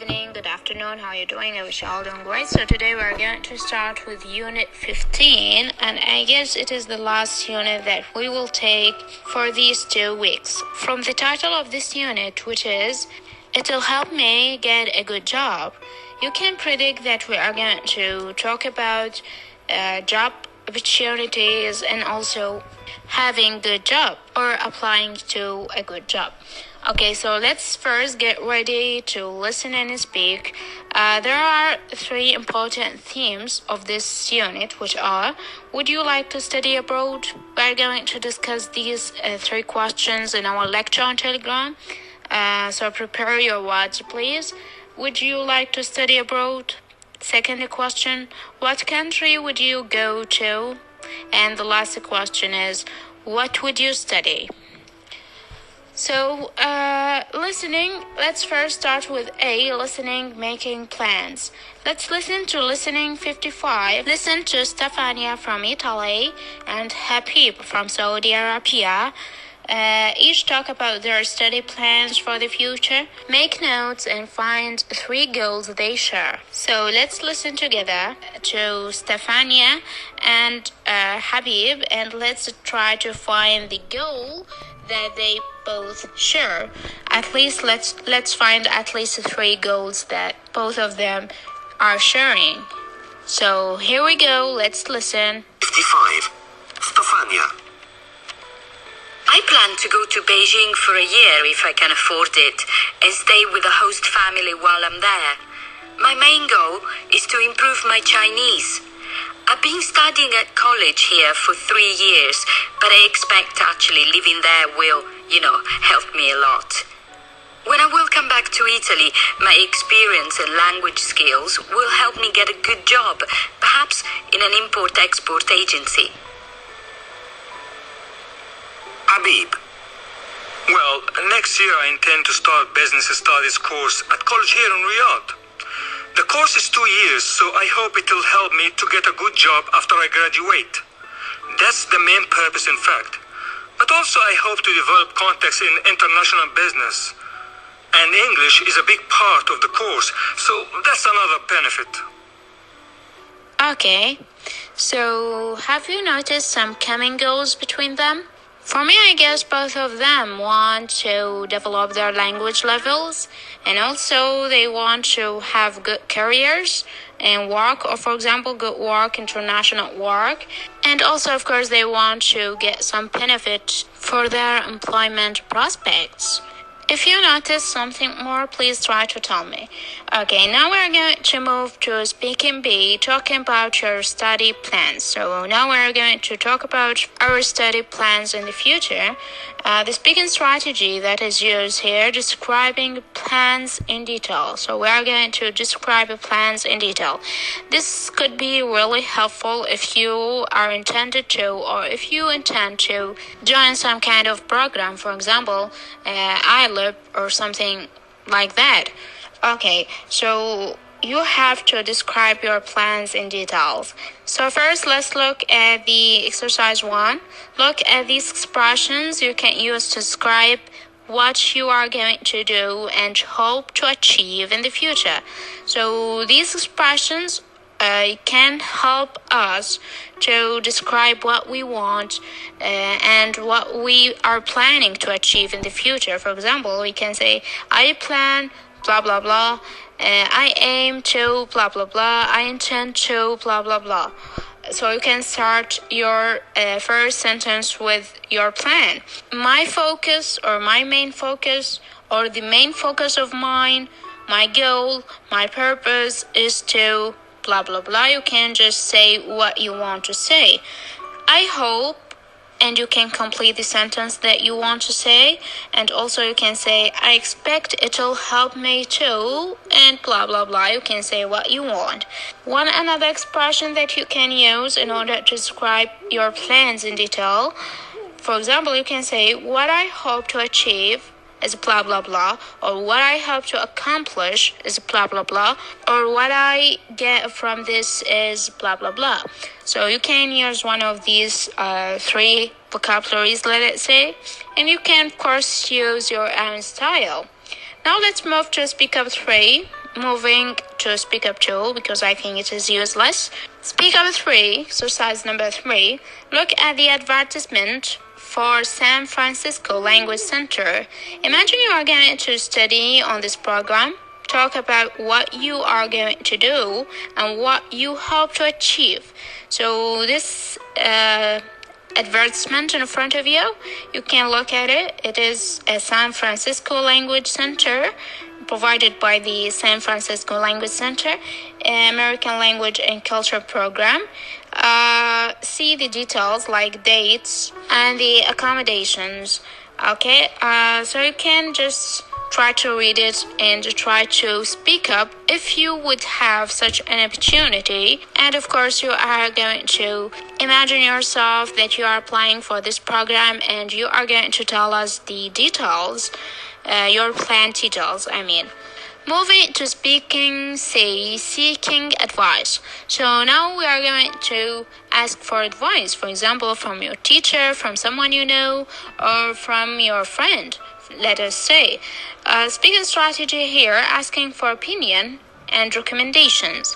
evening, good afternoon, how are you doing? I wish you all doing great. So today we're going to start with Unit 15, and I guess it is the last unit that we will take for these 2 weeks. From the title of this unit, which is, It'll Help Me Get a Good Job, you can predict that we are going to talk about job opportunities and also having good job or applying to a good job. Okay, so let's first get ready to listen and speak. There are 3 important themes of this unit, which are, would you like to study abroad? We're going to discuss these 3 questions in our lecture on Telegram. So prepare your words, please. Would you like to study abroad? Second question, what country would you go to? And the last question is, what would you study? So, listening, let's first start with A, listening, making plans. Let's listen to listening 55. Listen to Stefania from Italy and Habib from Saudi Arabia. Each talk about their study plans for the future. Make notes and find 3 goals they share. So let's listen together to Stefania and Habib, and let's try to find the goal that they both share. At least let's find at least 3 goals that both of them are sharing. So here we go, let's listen. 55. Stefania. I plan to go to Beijing for a year if I can afford it and stay with a host family while I'm there. My main goal is to improve my Chinese. I've been studying at college here for 3 years, but I expect actually living there will, help me a lot. When I will come back to Italy, my experience and language skills will help me get a good job, perhaps in an import-export agency. Habib. Well, next year I intend to start business studies course at college here in Riyadh. The course is 2 years, so I hope it will help me to get a good job after I graduate. That's the main purpose, in fact. But also I hope to develop contacts in international business. And English is a big part of the course, so that's another benefit. Okay, so have you noticed some common goals between them? For me, I guess both of them want to develop their language levels, and also they want to have good careers and work, or for example, good work, international work. And also, of course, they want to get some benefit for their employment prospects. If you notice something more, please try to tell me. Okay, now we're going to move to speaking B, talking about your study plans. So now we're going to talk about our study plans in the future. The speaking strategy that is used here, describing plans in detail. So we are going to describe the plans in detail. This could be really helpful if you are intended to, or if you intend to join some kind of program, for example, iLab or something like that. Okay, so you have to describe your plans in details. So first, let's look at the exercise 1. Look at these expressions you can use to describe what you are going to do and hope to achieve in the future. So these expressions can help us to describe what we want and what we are planning to achieve in the future. For example, we can say, I plan blah blah blah, I aim to blah blah blah, I intend to blah blah blah. So you can start your first sentence with your plan. My focus, or my main focus, or the main focus of mine, my goal, my purpose is to blah blah blah. You can just say what you want to say. I hope, and you can complete the sentence that you want to say. And also you can say, I expect it'll help me too, and blah blah blah. You can say what you want. One another expression that you can use in order to describe your plans in detail. For example, you can say, what I hope to achieve is blah blah blah, or what I hope to accomplish is blah blah blah, or what I get from this is blah blah blah. So you can use one of these 3 vocabularies, let it say, and you can of course use your own style. Now let's move to speak up 3. moving to Speak Up 2 because I think it is useless. Speak Up 3, exercise number 3. Look at the advertisement for San Francisco Language Center. Imagine you are going to study on this program. Talk about what you are going to do and what you hope to achieve. So this advertisement in front of you, you can look at it. It is a San Francisco Language Center provided by the San Francisco Language Center, American Language and Culture Program. See the details like dates and the accommodations. Okay, so you can just try to read it and try to speak up if you would have such an opportunity. And of course, you are going to imagine yourself that you are applying for this program and you are going to tell us the details, your plan details, Moving to speaking, say, seeking advice. So now we are going to ask for advice, for example, from your teacher, from someone you know, or from your friend, let us say. Speaking strategy here, asking for opinion and recommendations.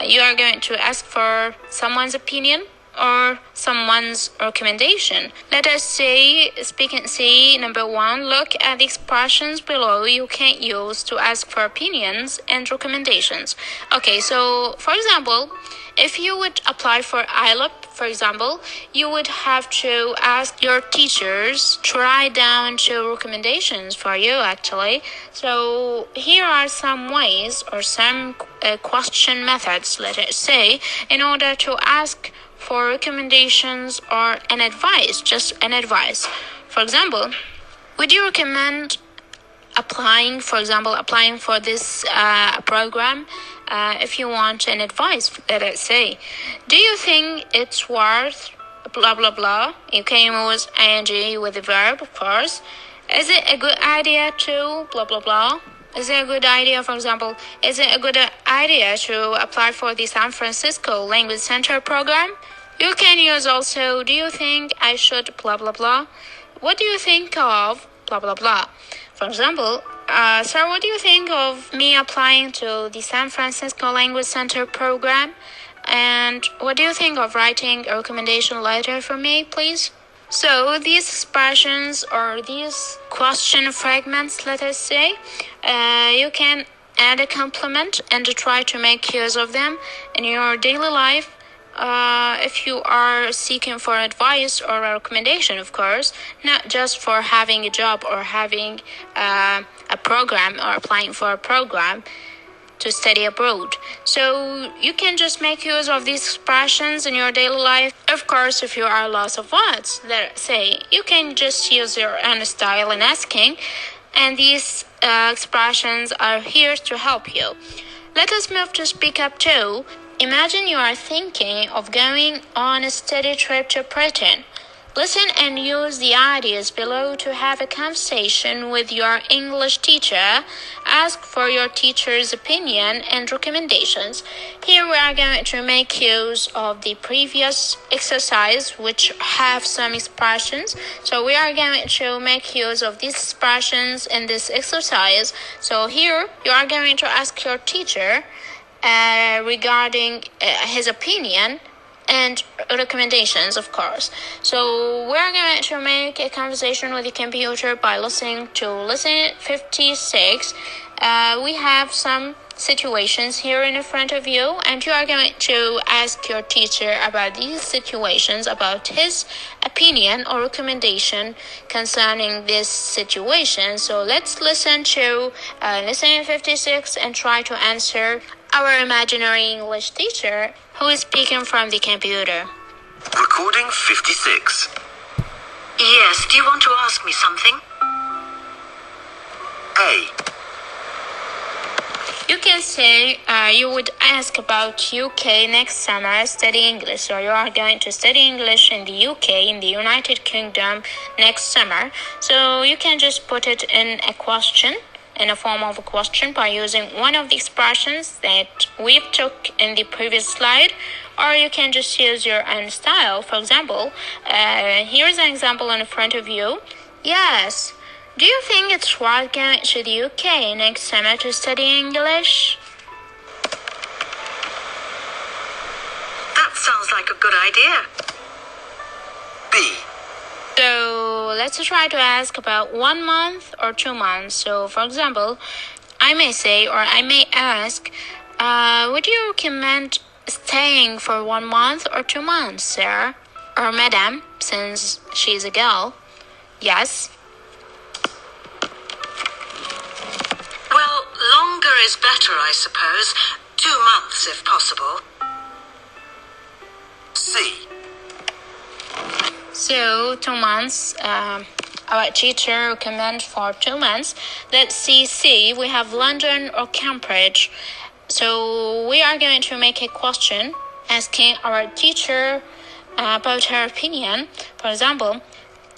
You are going to ask for someone's opinion or someone's recommendation. Let us say, speaking C, number 1, look at the expressions below you can use to ask for opinions and recommendations. Okay, so for example, if you would apply for IELTS, for example, you would have to ask your teachers to write down 2 recommendations for you actually. So here are some ways or some question methods, let us say, in order to ask for recommendations or an advice, just an advice. For example, would you recommend applying for this program if you want an advice, let us say? Do you think it's worth blah blah blah? You can use ing with the verb, of course. Is it a good idea to blah blah blah? Is it a good idea, for example, is it a good idea to apply for the San Francisco Language Center program? You can use also, do you think I should blah blah blah? What do you think of blah blah blah? For example, sir, what do you think of me applying to the San Francisco Language Center program? And what do you think of writing a recommendation letter for me, please? So these expressions or these question fragments, let us say, you can add a complement and try to make use of them in your daily life. If you are seeking for advice or a recommendation, of course, not just for having a job or having a program or applying for a program to study abroad. So you can just make use of these expressions in your daily life. Of course, if you are lost of words, let's say, you can just use your own style in asking, and these expressions are here to help you. Let us move to Speak Up 2. Imagine you are thinking of going on a study trip to Britain. Listen and use the ideas below to have a conversation with your English teacher. Ask for your teacher's opinion and recommendations. Here we are going to make use of the previous exercise, which have some expressions. So we are going to make use of these expressions in this exercise. So here you are going to ask your teacher regarding his opinion and recommendations, of course. So we're going to make a conversation with the computer by listening to Lesson 56. We have some situations here in front of you, and you are going to ask your teacher about these situations, about his opinion or recommendation concerning this situation. So let's listen to Lesson 56 and try to answer our imaginary English teacher who is speaking from the computer. Recording 56. Yes, do you want to ask me something? A. You can say you would ask about UK next summer study English. So you are going to study English in the UK, in the United Kingdom next summer. So you can just put it in a question, in a form of a question, by using one of the expressions that we've took in the previous slide, or you can just use your own style. For example, here's an example in front of you. Yes, Do you think it's worth going to the UK next summer to study English? That sounds like a good idea. B. So let's try to ask about 1 month or 2 months. So for example, I may say or I may ask, would you recommend staying for 1 month or 2 months, sir? Or madam, since she's a girl. Yes. Well, longer is better, I suppose. 2 months, if possible. C. So 2 months, our teacher recommends for 2 months. Let's see C, we have London or Cambridge. So we are going to make a question asking our teacher about her opinion. For example,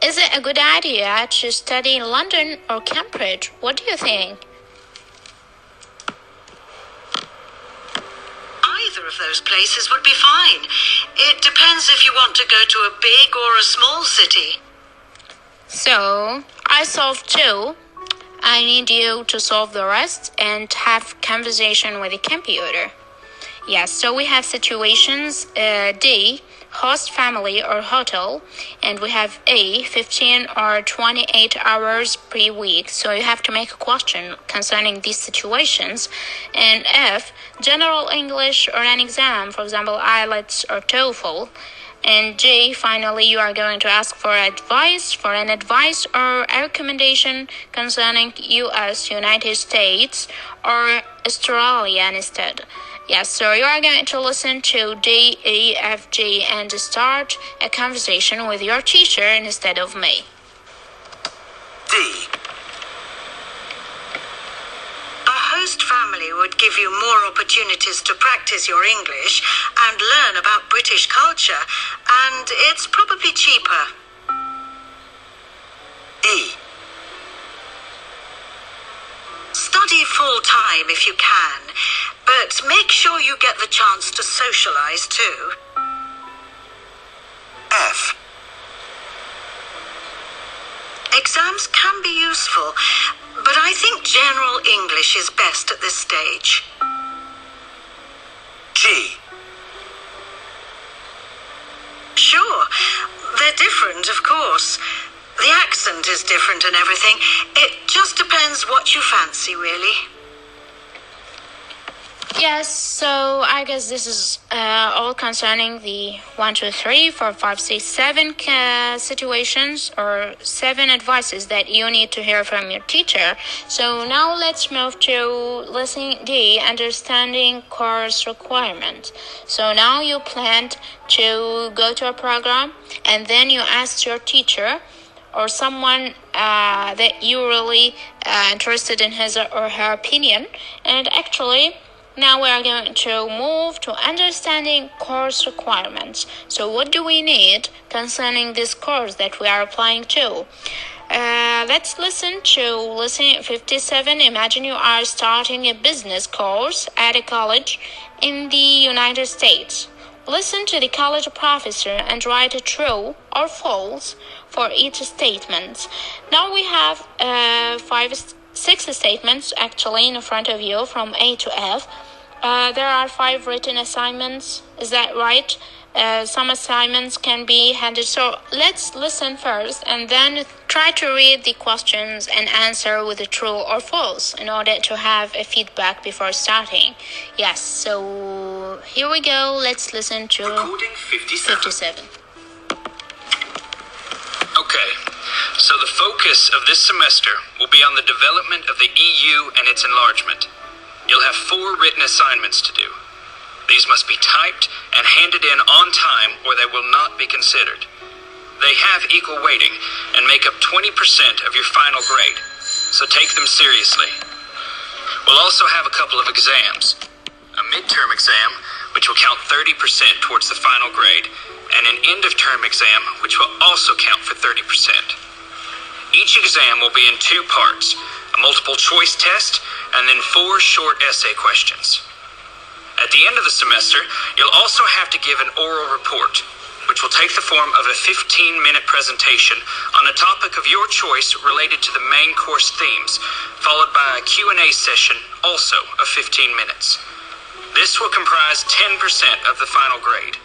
is it a good idea to study in London or Cambridge? What do you think? Either of those places would be fine. It depends if you want to go to a big or a small city. So I solved 2. I need you to solve the rest and have conversation with the computer. Yes, so we have situations D, host family or hotel, and we have A, 15 or 28 hours per week. So you have to make a question concerning these situations. And F, general English or an exam, for example, IELTS or TOEFL. And J, finally, you are going to ask for advice or a recommendation concerning US, United States, or Australia instead. Yes, so you are going to listen to D, E, F, G, and start a conversation with your teacher instead of me. D. A host family would give you more opportunities to practice your English and learn about British culture, and it's probably cheaper. E. Study full-time if you can, but make sure you get the chance to socialize too. F. Exams can be useful, but I think general English is best at this stage. G. Sure, they're different, of course. The accent is different and everything. It just depends what you fancy, really. Yes, so I guess this is all concerning the 1, 2, 3, 4, 5, 6, 7 situations or 7 advices that you need to hear from your teacher. So now let's move to lesson D, understanding course requirements. So now you planned to go to a program and then you asked your teacher or someone that you really interested in his or her opinion, and actually now we are going to move to understanding course requirements. So what do we need concerning this course that we are applying to? Let's listen to lesson 57. Imagine you are starting a business course at a college in the United States. Listen to the college professor and write a true or false for each statement. Now we have 6 statements actually in front of you from A to F. There are 5 written assignments. Is that right? Some assignments can be handed. So let's listen first and then try to read the questions and answer with a true or false in order to have a feedback before starting. Yes, so here we go. Let's listen to Recording 57. Okay, so the focus of this semester will be on the development of the EU and its enlargement. You'll have 4 written assignments to do. These must be typed and handed in on time or they will not be considered. They have equal weighting and make up 20% of your final grade, so take them seriously. We'll also have a couple of exams. A midterm exam, which will count 30% towards the final grade, and an end-of-term exam, which will also count for 30%. Each exam will be in 2 parts, a multiple-choice test, and then 4 short essay questions. At the end of the semester, you'll also have to give an oral report, which will take the form of a 15-minute presentation on a topic of your choice related to the main course themes, followed by a Q&A session, also of 15 minutes. This will comprise 10% of the final grade.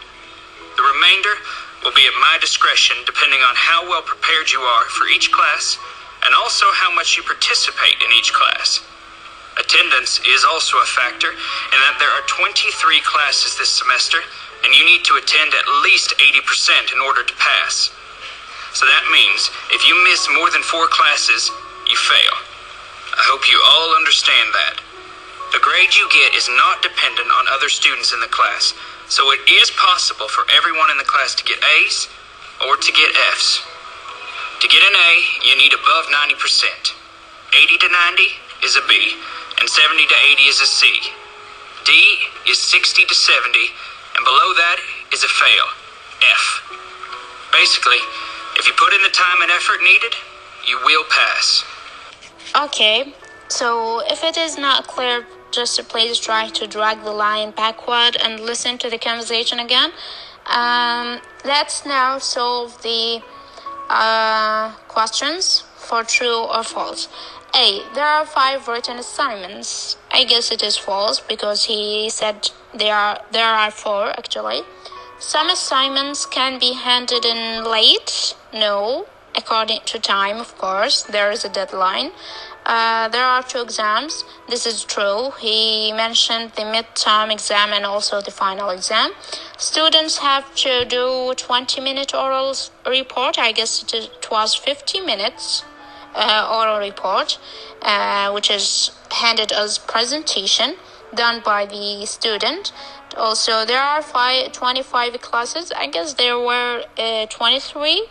The remainder will be at my discretion depending on how well prepared you are for each class and also how much you participate in each class. Attendance is also a factor in that there are 23 classes this semester, and you need to attend at least 80% in order to pass. So that means if you miss more than 4 classes, you fail. I hope you all understand that. The grade you get is not dependent on other students in the class, so it is possible for everyone in the class to get A's or to get F's. To get an A, you need above 90%. 80 to 90 is a B, and 70 to 80 is a C. D is 60 to 70, and below that is a fail, F. Basically, if you put in the time and effort needed, you will pass. Okay, so if it is not clear, just please try to drag the line backward and listen to the conversation again. Let's now solve the questions for true or false. A. There are 5 written assignments. I guess it is false because he said there are 4 actually. Some assignments can be handed in late. No, according to time, of course. There is a deadline. There are 2 exams. This is true. He mentioned the midterm exam and also the final exam. Students have to do 20-minute oral report. I guess it was 50 minutes. Oral report, which is handed as presentation done by the student. Also, there are 25 classes. I guess there were 23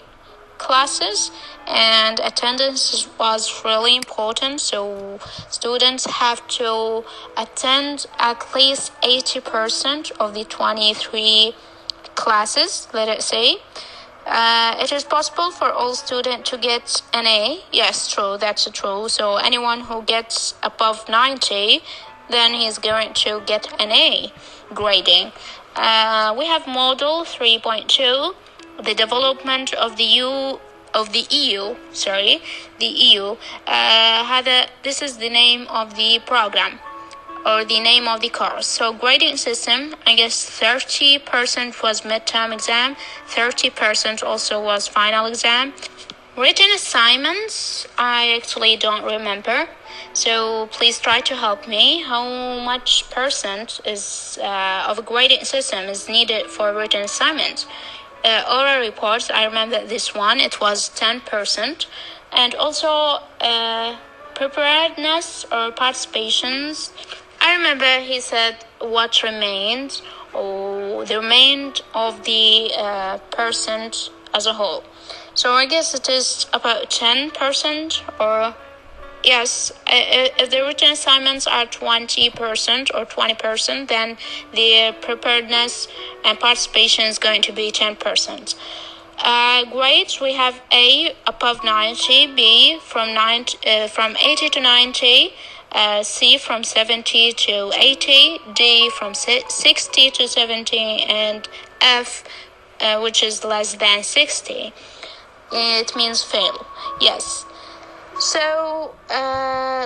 classes, and attendance was really important. So students have to attend at least 80% of the 23 classes, let us say. It is possible for all students to get an A. Yes, true, that's true. So anyone who gets above 90, then he's going to get an A grading. We have Module 3.2, the development of the EU. This is the name of the program, or the name of the course. So grading system, I guess 30% was midterm exam, 30% also was final exam. Written assignments, I actually don't remember. So please try to help me. How much percent is of a grading system is needed for written assignments? Oral reports, I remember this one, it was 10%. And also preparedness or participations. I remember he said what remained, or the remained of the percent as a whole. So I guess it is about 10%, or yes, if the written assignments are 20% or 20%, then the preparedness and participation is going to be 10%. Grades, we have A above 90, B from 80 to 90, C from 70 to 80, D from 60 to 70, and F, which is less than 60. It means fail. Yes. So,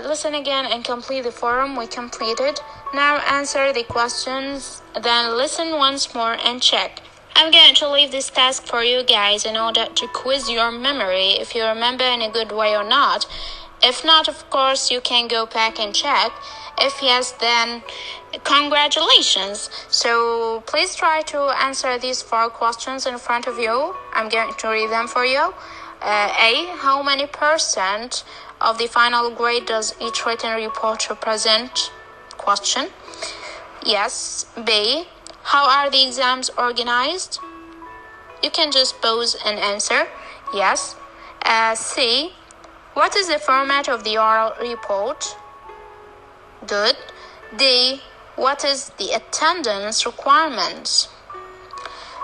listen again and complete the forum we completed. Now answer the questions, then listen once more and check. I'm going to leave this task for you guys in order to quiz your memory if you remember in a good way or not. If not, of course, you can go back and check. If yes, then congratulations. So please try to answer these 4 questions in front of you. I'm going to read them for you. A. How many percent of the final grade does each written report represent? Question. Yes. B. How are the exams organized? You can just pause and answer. Yes. C. What is the format of the oral report? Good. D. What is the attendance requirements?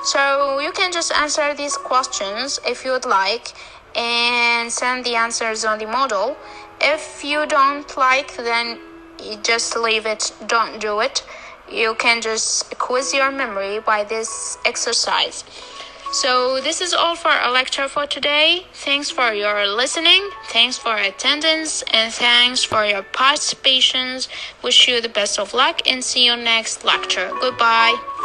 So you can just answer these questions if you would like and send the answers on the model. If you don't like, then you just leave it, don't do it. You can just quiz your memory by this exercise. So this is all for our lecture for today. Thanks for your listening, thanks for attendance, and thanks for your participations. Wish you the best of luck and see you next lecture. Goodbye.